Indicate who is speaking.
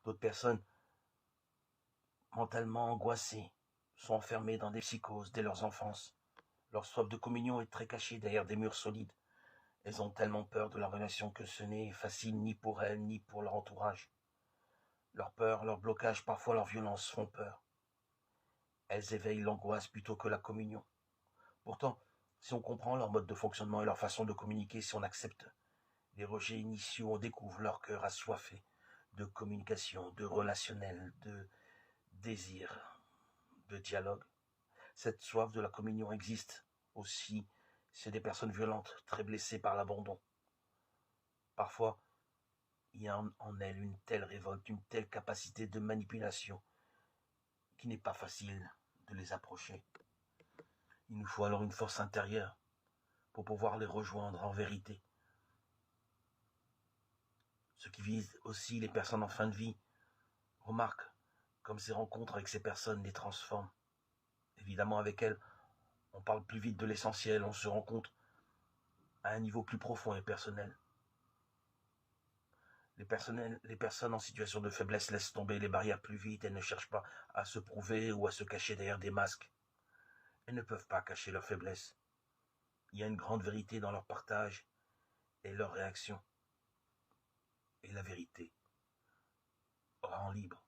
Speaker 1: D'autres personnes, mentalement angoissées, sont enfermées dans des psychoses dès leur enfance. Leur soif de communion est très cachée derrière des murs solides. Elles ont tellement peur de la relation que ce n'est facile ni pour elles ni pour leur entourage. Leur peur, leur blocage, parfois leur violence font peur. Elles éveillent l'angoisse plutôt que la communion. Pourtant, si on comprend leur mode de fonctionnement et leur façon de communiquer, si on accepte les rejets initiaux, on découvre leur cœur assoiffé de communication, de relationnel, de désir, de dialogue. Cette soif de la communion existe aussi chez des personnes violentes, très blessées par l'abandon. Parfois, il y a en elles une telle révolte, une telle capacité de manipulation qu'il n'est pas facile de les approcher. Il nous faut alors une force intérieure pour pouvoir les rejoindre en vérité. Ce qui vise aussi les personnes en fin de vie. Remarque comme ces rencontres avec ces personnes les transforment. Évidemment, avec elles, on parle plus vite de l'essentiel, on se rencontre à un niveau plus profond et personnel. Les personnes en situation de faiblesse laissent tomber les barrières plus vite, elles ne cherchent pas à se prouver ou à se cacher derrière des masques. Elles ne peuvent pas cacher leur faiblesse. Il y a une grande vérité dans leur partage et leur réaction. Et la vérité rend libre.